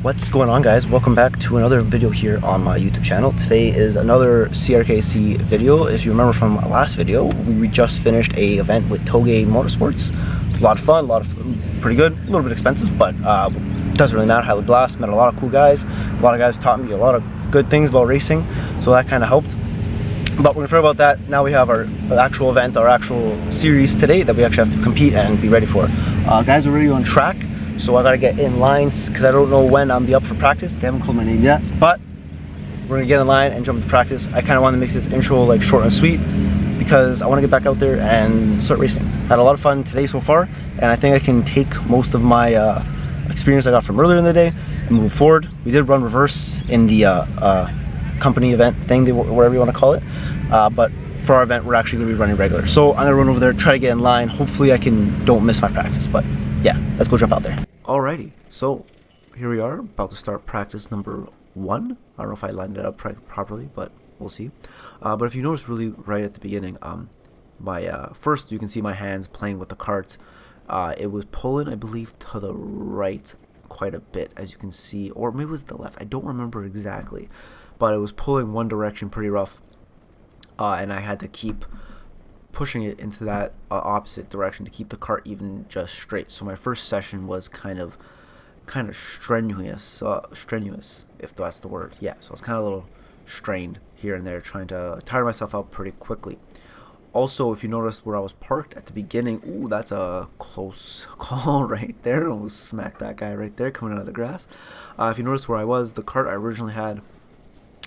What's going on, guys? Welcome back to another video here on my YouTube channel. Today is another C.R.K.C video. If you remember from our last video, we just finished a event with Toge Motorsports. A lot of fun, pretty good, a little bit expensive, but doesn't really matter. Had a blast, met a lot of cool guys. A lot of guys taught me a lot of good things about racing, so that kind of helped. But we're gonna forget about that. Now we have our actual event, our actual series today that we actually have to compete and be ready for. Guys are already on track. So I gotta get in line because I don't know when I'm be up for practice. They haven't called my name yet, but we're gonna get in line and jump into practice. I kind of want to make this intro like short and sweet because I want to get back out there and start racing. Had a lot of fun today so far, and I think I can take most of my experience I got from earlier in the day and move forward. We did run reverse in the company event thing, whatever you want to call it, but for our event we're actually gonna be running regular. So I'm gonna run over there, try to get in line. Hopefully I don't miss my practice, but yeah, let's go jump out there. Alrighty, so here we are, about to start practice number 1. I don't know if I lined it up properly, but we'll see. But if you notice really right at the beginning, first you can see my hands playing with the carts. It was pulling, I believe, to the right quite a bit, as you can see, or maybe it was the left. I don't remember exactly, but it was pulling one direction pretty rough, and I had to keep pushing it into that opposite direction to keep the cart even just straight. So my first session was kind of strenuous, if that's the word. Yeah, so I was kind of a little strained here and there, trying to tire myself out pretty quickly. Also, if you noticed where I was parked at the beginning, ooh, that's a close call right there. Almost smacked that guy right there coming out of the grass. If you notice where I was, the cart I originally had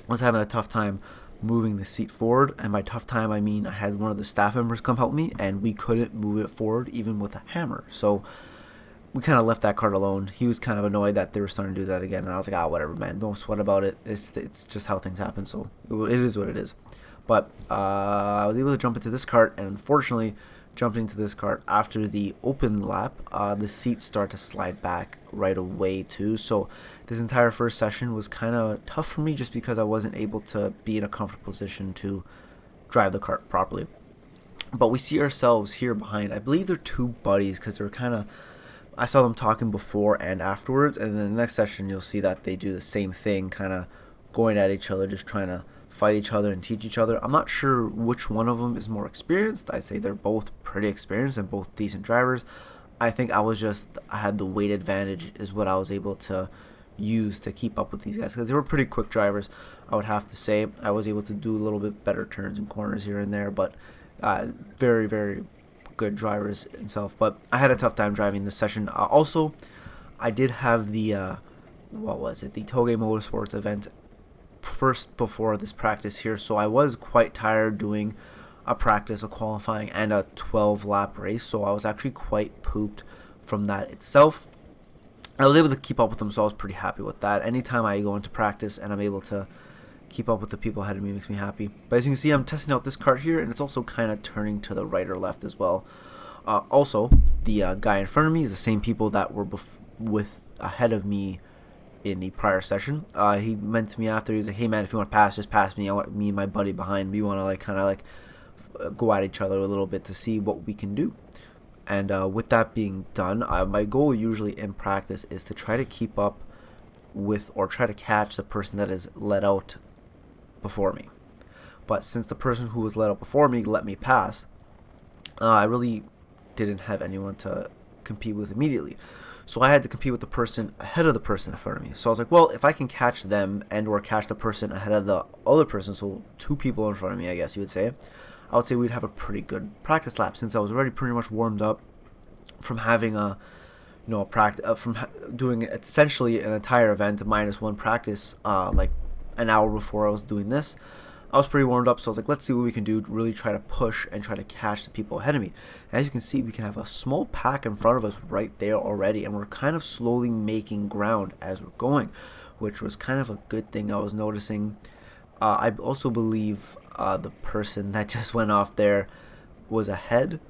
was having a tough time moving the seat forward, and by tough time I mean I had one of the staff members come help me and we couldn't move it forward even with a hammer. So we kind of left that cart alone. He was kind of annoyed that they were starting to do that again, and I was like, whatever, man, don't sweat about it. It's just how things happen, so it is what it is. But I was able to jump into this cart, and unfortunately jumping into this cart after the open lap, the seats start to slide back right away too. So this entire first session was kind of tough for me just because I wasn't able to be in a comfortable position to drive the cart properly. But we see ourselves here behind, I believe they're two buddies, because they were kind of, I saw them talking before and afterwards, and then the next session you'll see that they do the same thing, kind of going at each other, just trying to fight each other and teach each other. I'm not sure which one of them is more experienced. I say they're both pretty experienced and both decent drivers. I think I had the weight advantage is what I was able to use to keep up with these guys, because they were pretty quick drivers. I would have to say I was able to do a little bit better turns and corners here and there, but very, very good drivers itself. But I had a tough time driving this session. Also, I did have the the Toge Motorsports event first before this practice here, so I was quite tired doing a practice, a qualifying, and a 12-lap race, so I was actually quite pooped from that itself. I was able to keep up with them, so I was pretty happy with that. Anytime I go into practice and I'm able to keep up with the people ahead of me makes me happy. But as you can see, I'm testing out this cart here, and it's also kind of turning to the right or left as well. Also, the guy in front of me is the same people that were ahead of me in the prior session. He meant to me after, he was like, hey man, if you want to pass, just pass me. I want me and my buddy behind me, we want to go at each other a little bit to see what we can do. And with that being done, my goal usually in practice is to try to keep up with or try to catch the person that is let out before me. But since the person who was let out before me let me pass, I really didn't have anyone to compete with immediately. So I had to compete with the person ahead of the person in front of me. So I was like, well, if I can catch them and or catch the person ahead of the other person, so two people in front of me, I guess you would say, I would say we'd have a pretty good practice lap, since I was already pretty much warmed up from having from doing essentially an entire event minus one practice, like an hour before I was doing this. I was pretty warmed up, so I was like, let's see what we can do to really try to push and try to catch the people ahead of me. And as you can see, we can have a small pack in front of us right there already, and we're kind of slowly making ground as we're going, which was kind of a good thing I was noticing. I also believe the person that just went off there was ahead,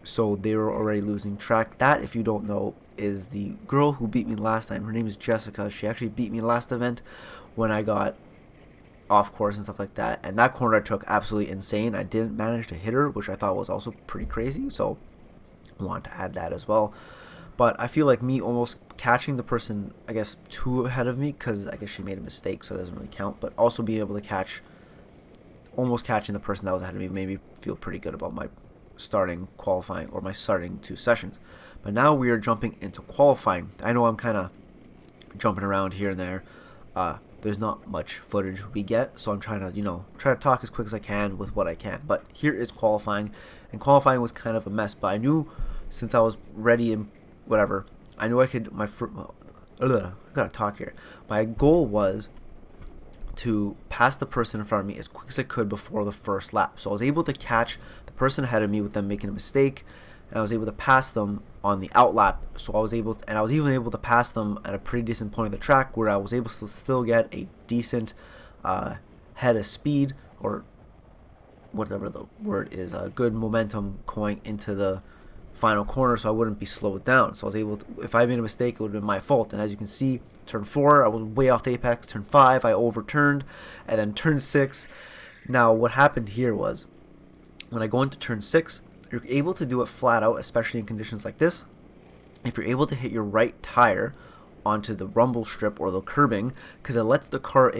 so they were already losing track. That, if you don't know, is the girl who beat me last time. Her name is Jessica. She actually beat me last event when I got off course and stuff like that, and that corner I took absolutely insane. I didn't manage to hit her, which I thought was also pretty crazy, so I wanted to add that as well. But I feel like me almost catching the person, I guess, too ahead of me, because I guess she made a mistake, so it doesn't really count. But also being able to catch, almost catching the person that was ahead of me, made me feel pretty good about my starting qualifying, or my starting 2 sessions. But now we are jumping into qualifying. I know I'm kind of jumping around here and there. There's not much footage we get, so I'm trying to, try to talk as quick as I can with what I can. But here is qualifying, and qualifying was kind of a mess. But I knew, since I was ready and whatever, I knew I could. I gotta talk here. My goal was to pass the person in front of me as quick as I could before the first lap. So I was able to catch the person ahead of me with them making a mistake, and I was able to pass them on the out lap. So I was even able to pass them at a pretty decent point of the track, where I was able to still get a decent head of speed, or whatever the word is, a good momentum going into the final corner, so I wouldn't be slowed down. So I was able to, if I made a mistake, it would have been my fault. And as you can see, turn 4, I was way off the apex. Turn 5, I overturned. And then turn 6, now what happened here was, when I go into turn 6, you're able to do it flat out, especially in conditions like this. If you're able to hit your right tire onto the rumble strip or the curbing, because it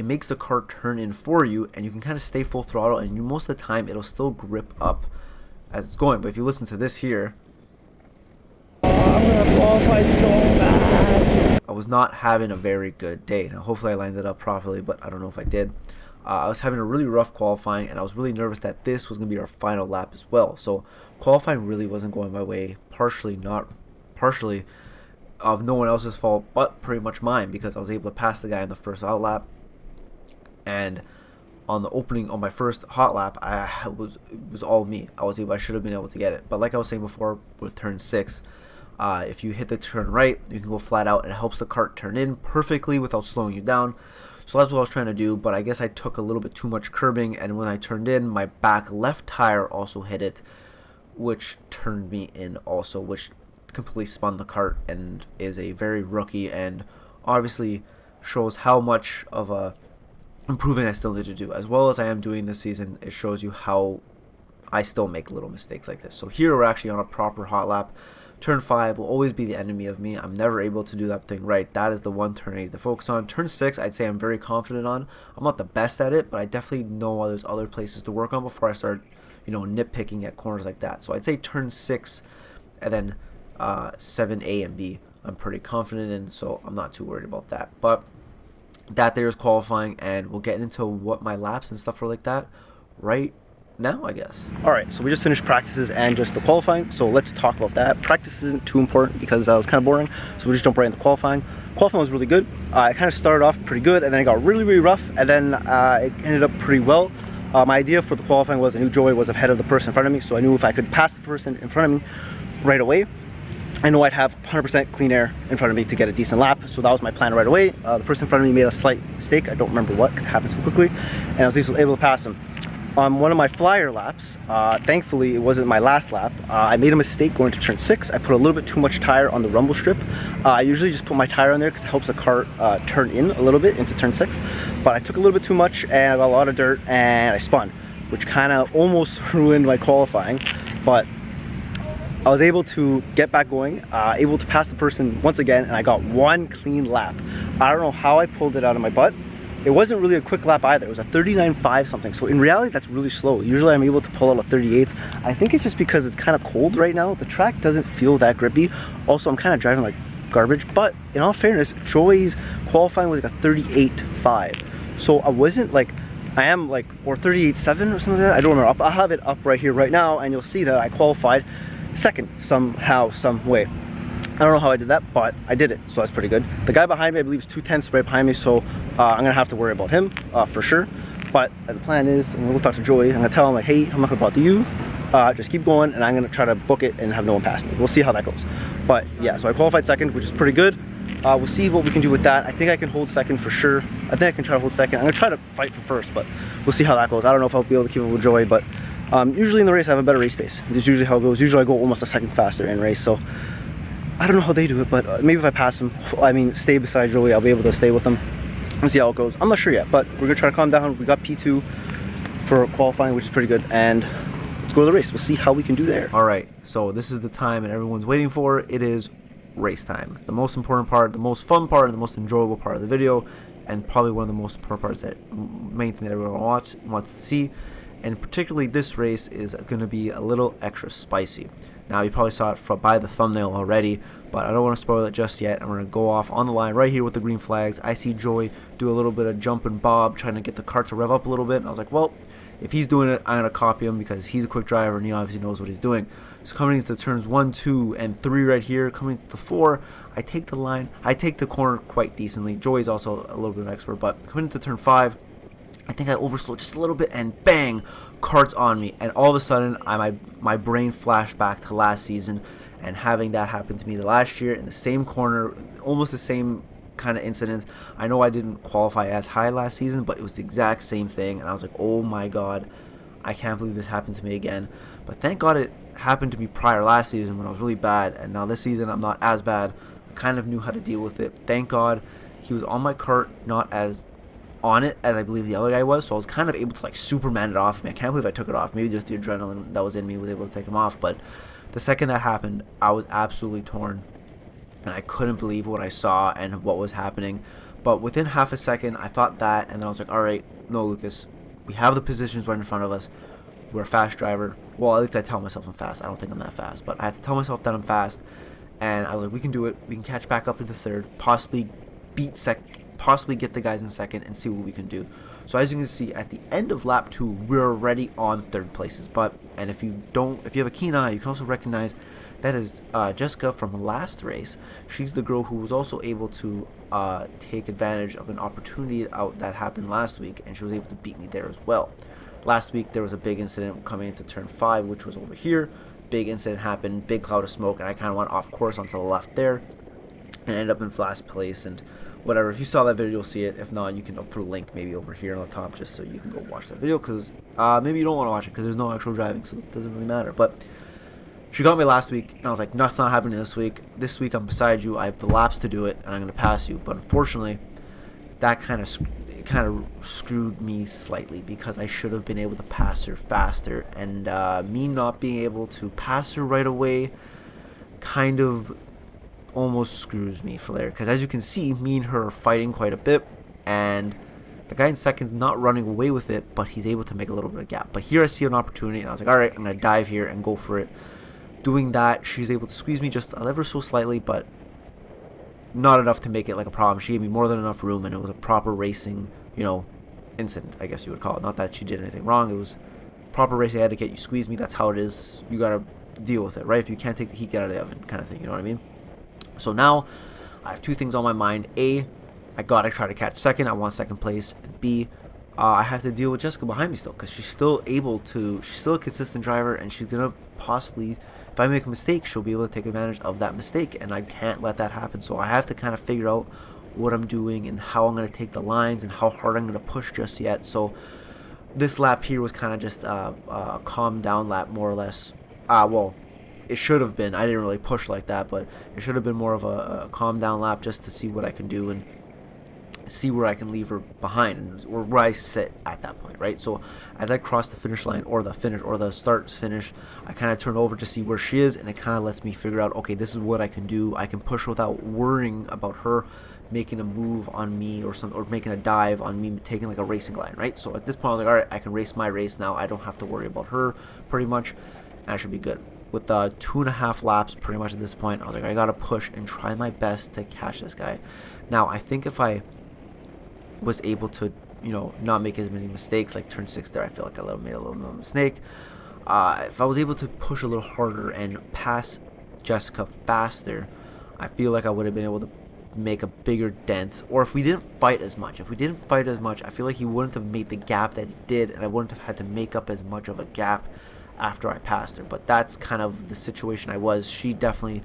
makes the car turn in for you, and you can kind of stay full throttle, and most of the time it'll still grip up as it's going. But if you listen to this here, I'm gonna qualify so bad. I was not having a very good day. Now, hopefully I lined it up properly, but I don't know if I did. I was having a really rough qualifying, and I was really nervous that this was going to be our final lap as well. So qualifying really wasn't going my way, partially of no one else's fault, but pretty much mine, because I was able to pass the guy in the first out lap, and on my first hot lap, it was all me. I should have been able to get it. But like I was saying before with turn 6, if you hit the turn right, you can go flat out, and it helps the cart turn in perfectly without slowing you down. So that's what I was trying to do, but I guess I took a little bit too much curbing, and when I turned in, my back left tire also hit it, which turned me in also, which completely spun the cart, and is a very rookie, and obviously shows how much of a improving I still need to do. As well as I am doing this season, it shows you how I still make little mistakes like this. So here we're actually on a proper hot lap. Turn 5 will always be the enemy of me. I'm never able to do that thing right. That is the one turn I need to focus on. Turn 6, I'd say I'm very confident on. I'm not the best at it, but I definitely know there's other places to work on before I start, nitpicking at corners like that. So I'd say turn 6, and then 7A and B, I'm pretty confident in, so I'm not too worried about that. But that there is qualifying, and we'll get into what my laps and stuff were like that right now, I guess. Alright, so we just finished practices and just the qualifying, so let's talk about that. Practice isn't too important because that was kind of boring, so we just jump right into qualifying. Qualifying was really good. I kind of started off pretty good, and then it got really, really rough, and then it ended up pretty well. My idea for the qualifying was I knew Joey was ahead of the person in front of me, so I knew if I could pass the person in front of me right away, I know I'd have 100% clean air in front of me to get a decent lap, so that was my plan right away. The person in front of me made a slight mistake, I don't remember what, because it happened so quickly, and I was able to pass him. On one of my flyer laps, thankfully it wasn't my last lap, I made a mistake going to turn 6. I put a little bit too much tire on the rumble strip. I usually just put my tire on there because it helps the cart turn in a little bit into turn 6. But I took a little bit too much, and I got a lot of dirt, and I spun, which kind of almost ruined my qualifying. But I was able to get back going, able to pass the person once again, and I got one clean lap. I don't know how I pulled it out of my butt. It wasn't really a quick lap either. It was a 39.5 something. So in reality, that's really slow. Usually I'm able to pull out a 38. I think it's just because it's kind of cold right now. The track doesn't feel that grippy. Also, I'm kind of driving like garbage. But in all fairness, Joey's qualifying was like a 38.5. So I wasn't like, I am like, or 38.7 or something like that. I don't remember. I'll have it up right here right now, and you'll see that I qualified second somehow, some way. I don't know how I did that, but I did it, so that's pretty good. The guy behind me, I believe, is 2/10 right behind me, so I'm gonna have to worry about him for sure. But the plan is, I'm gonna go talk to Joey. I'm gonna tell him like, hey, I'm not gonna bother you. Just keep going, and I'm gonna try to book it and have no one pass me. We'll see how that goes. But yeah, so I qualified second, which is pretty good. We'll see what we can do with that. I think I can hold second for sure. I think I can try to hold second. I'm gonna try to fight for first, but we'll see how that goes. I don't know if I'll be able to keep it with Joey, but usually in the race I have a better race pace. This is usually how it goes. Usually I go almost a second faster in race, so I don't know how they do it, but maybe if I pass him, stay beside Joey, I'll be able to stay with him and see how it goes. I'm not sure yet, but we're gonna try to calm down. We got P2 for qualifying, which is pretty good, and let's go to the race. We'll see how we can do there. All right, so this is the time and everyone's waiting for. It is race time. The most important part, the most fun part, and the most enjoyable part of the video, and probably one of the most important parts, that main thing that everyone wants to see. And particularly this race is going to be a little extra spicy. Now, you probably saw it by the thumbnail already, but I don't want to spoil it just yet. I'm going to go off on the line right here with the green flags. I see Joey do a little bit of jump and bob, trying to get the cart to rev up a little bit. And I was like, well, if he's doing it, I'm going to copy him because he's a quick driver and he obviously knows what he's doing. So coming into turns 1, 2, and 3 right here, coming to the 4, I take the line. I take the corner quite decently. Joey's also a little bit of an expert, but coming into turn 5, I think I overslowed just a little bit, and bang, cart's on me. And all of a sudden, my brain flashed back to last season, and having that happen to me last year in the same corner, almost the same kind of incident. I know I didn't qualify as high last season, but it was the exact same thing, and I was like, oh my god, I can't believe this happened to me again. But thank god it happened to me prior last season when I was really bad, and now this season I'm not as bad. I kind of knew how to deal with it. Thank god he was on my cart, not as on it as I believe the other guy was, so I was kind of able to like Superman it off me. I can't believe I took it off. Maybe just the adrenaline that was in me was able to take him off, but the second that happened, I was absolutely torn, and I couldn't believe what I saw and what was happening. But within half a second, I thought that, and then I was like, alright, no, Lucas, we have the positions right in front of us. We're a fast driver. Well, at least I tell myself I'm fast. I don't think I'm that fast, but I have to tell myself that I'm fast, and I was like, we can do it. We can catch back up into third, possibly get the guys in second, and see what we can do. So as you can see, at the end of lap 2, we're already on third places. And if you have a keen eye, you can also recognize that is Jessica from last race. She's the girl who was also able to take advantage of an opportunity that happened last week, and she was able to beat me there as well. Last week there was a big incident coming into turn 5, which was over here. Big incident happened, big cloud of smoke, and I kind of went off course onto the left there and ended up in last place. And whatever, if you saw that video, you'll see it. If not, you can put a link maybe over here on the top just so you can go watch that video, because maybe you don't want to watch it because there's no actual driving, so it doesn't really matter. But she got me last week, and I was like, no, it's not happening this week. This week I'm beside you. I have the laps to do it, and I'm going to pass you. But unfortunately, that kind of screwed me slightly, because I should have been able to pass her faster, and me not being able to pass her right away kind of almost screws me for there, because as you can see, me and her are fighting quite a bit, and the guy in second's not running away with it, but he's able to make a little bit of gap. But here I see an opportunity, and I was like, alright, I'm going to dive here and go for it. Doing that, she's able to squeeze me just ever so slightly, but not enough to make it like a problem. She gave me more than enough room, and it was a proper racing, incident, I guess you would call it. Not that she did anything wrong, it was proper racing etiquette. You squeeze me, that's how it is. You gotta deal with it, right? If you can't take the heat, get out of the oven, kind of thing, you know what I mean? So now, I have two things on my mind. A, I gotta try to catch second. I want second place. And B, I have to deal with Jessica behind me still, because she's still a consistent driver, and she's gonna possibly, if I make a mistake, she'll be able to take advantage of that mistake, and I can't let that happen. So I have to kind of figure out what I'm doing and how I'm going to take the lines and how hard I'm going to push just yet. So this lap here was kind of just a calm down lap, more or less. Well, it should have been. I didn't really push like that, but it should have been more of a calm down lap, just to see what I can do and see where I can leave her behind, or where I sit at that point, right? So as I cross the finish line, or the start finish, I kind of turn over to see where she is, and it kind of lets me figure out, okay, this is what I can do. I can push without worrying about her making a move on me, or making a dive on me, taking like a racing line, right? So at this point I was like, all right, I can race my race now. I don't have to worry about her pretty much, and I should be good. With 2.5 laps pretty much at this point, I was like, I gotta push and try my best to catch this guy. Now I think if I was able to, not make as many mistakes, like turn 6 there, I feel like I made a little mistake. If I was able to push a little harder and pass Jessica faster, I feel like I would have been able to make a bigger dent. Or if we didn't fight as much, I feel like he wouldn't have made the gap that he did, and I wouldn't have had to make up as much of a gap after I passed her. But that's kind of the situation I was. She definitely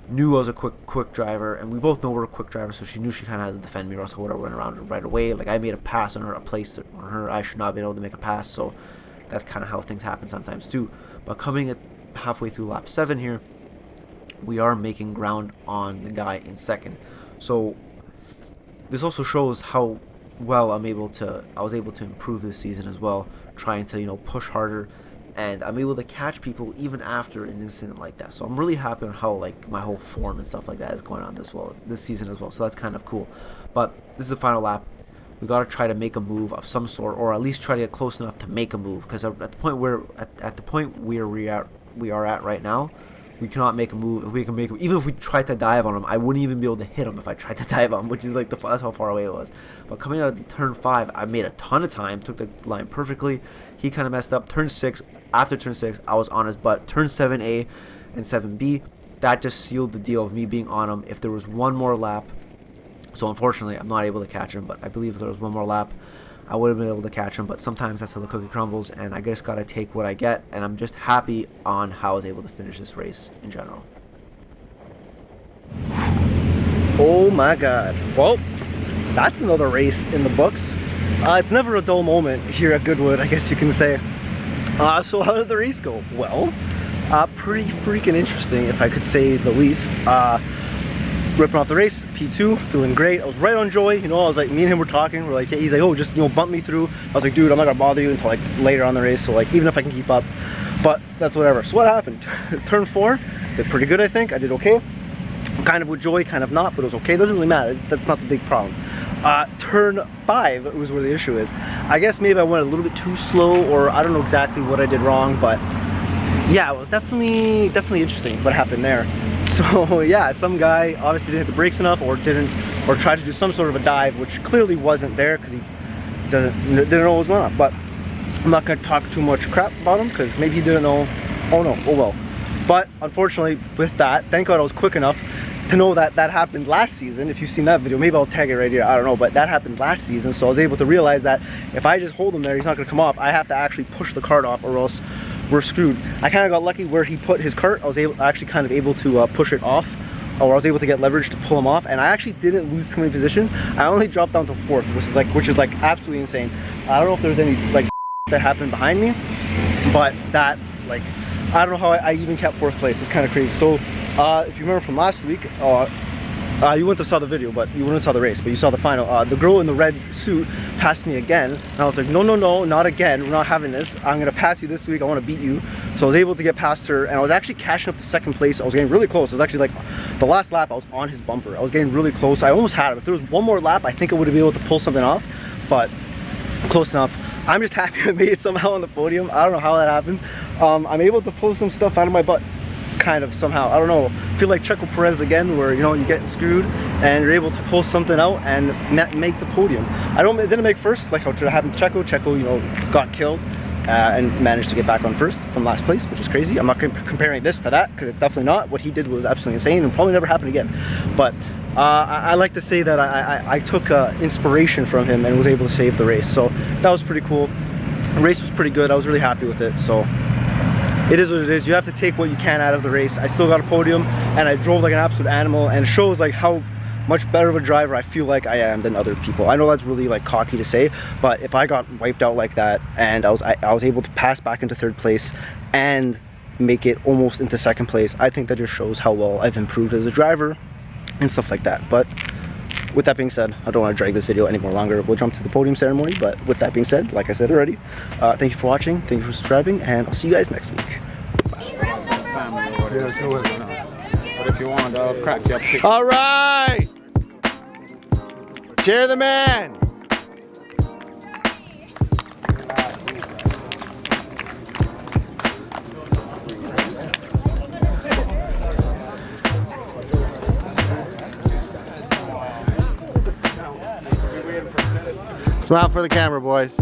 knew I was a quick driver, and we both know we're a quick driver, so she knew she kind of had to defend me, or else I would have run around her right away. Like, I made a pass on her, a place on her I should not have been able to make a pass, so that's kind of how things happen sometimes too. But coming at halfway through lap 7 here, we are making ground on the guy in second. So this also shows how well I was able to improve this season as well, trying to push harder and I'm able to catch people even after an incident like that. So I'm really happy on how like my whole form and stuff like that is going on this season as well. So that's kind of cool. But this is the final lap. We got to try to make a move of some sort, or at least try to get close enough to make a move, because at the point where we are at right now, we cannot make a move. If we can make, even if we tried to dive on him, I wouldn't even be able to hit him if I tried to dive on him, which is like that's how far away it was. But coming out of turn 5, I made a ton of time, took the line perfectly. He kind of messed up. Turn 6, after turn 6, I was on his butt. Turn 7A and 7B, that just sealed the deal of me being on him. If there was one more lap, so unfortunately I'm not able to catch him, but I believe if there was one more lap, I would have been able to catch him. But sometimes that's how the cookie crumbles, and I just gotta take what I get, and I'm just happy on how I was able to finish this race in general. Oh my god. Well, that's another race in the books. It's never a dull moment here at Goodwood, I guess you can say. So how did the race go? Well, pretty freaking interesting, if I could say the least. Ripping off the race, P2, feeling great. I was right on Joey, you know, I was like, me and him were talking, we're like, hey, he's like, oh, just, you know, bump me through. I was like, dude, I'm not gonna bother you until like later on the race, so like, even if I can keep up, but that's whatever. So what happened? Turn 4, did pretty good, I think. I did okay. Kind of with Joey, kind of not, but it was okay. It doesn't really matter, that's not the big problem. Turn 5 was where the issue is. I guess maybe I went a little bit too slow, or I don't know exactly what I did wrong, but yeah, it was definitely interesting what happened there. So yeah, some guy obviously didn't hit the brakes enough, or tried to do some sort of a dive, which clearly wasn't there because he didn't know what was going on. But I'm not gonna talk too much crap about him because maybe he didn't know. Oh no, oh well. But unfortunately with that, thank God I was quick enough to know that that happened last season. If you've seen that video, maybe I'll tag it right here, I don't know, but that happened last season. So I was able to realize that if I just hold him there, he's not gonna come off. I have to actually push the cart off, or else we're screwed. I kind of got lucky where he put his cart. I was actually kind of able to push it off, or I was able to get leverage to pull him off, and I actually didn't lose too many positions. I only dropped down to 4th, which is like absolutely insane. I don't know if there's any like that happened behind me, but that, like, I don't know how I even kept 4th place. It's kind of crazy. So if you remember from last week, you wouldn't have saw the video, but you wouldn't have saw the race, but you saw the final. The girl in the red suit passed me again, and I was like, no, not again, we're not having this. I'm gonna pass you this week, I want to beat you. So I was able to get past her, and I was actually catching up to 2nd place. I was getting really close. It was actually like the last lap, I was on his bumper. I was getting really close. I almost had him. If there was one more lap, I think I would have been able to pull something off, but close enough. I'm just happy I made it somehow on the podium. I don't know how that happens. I'm able to pull some stuff out of my butt, kind of, somehow. I don't know. I feel like Checo Perez again, where, you know, you get screwed and you're able to pull something out and make the podium. It didn't make 1st like how it happened to Checo. Checo, you know, got killed and managed to get back on 1st from last place, which is crazy. I'm not comparing this to that, because it's definitely not. What he did was absolutely insane and probably never happen again. But I like to say that I took inspiration from him and was able to save the race. So that was pretty cool. The race was pretty good. I was really happy with it. So it is what it is. You have to take what you can out of the race. I still got a podium, and I drove like an absolute animal, and it shows like how much better of a driver I feel like I am than other people. I know that's really like cocky to say, but if I got wiped out like that and I was able to pass back into 3rd place and make it almost into 2nd place, I think that just shows how well I've improved as a driver and stuff like that. But with that being said, I don't want to drag this video any more longer. We'll jump to the podium ceremony, but with that being said, like I said already, thank you for watching, thank you for subscribing, and I'll see you guys next week. But if you want, I'll crack you up. All right. Cheer the man. Smile for the camera, boys.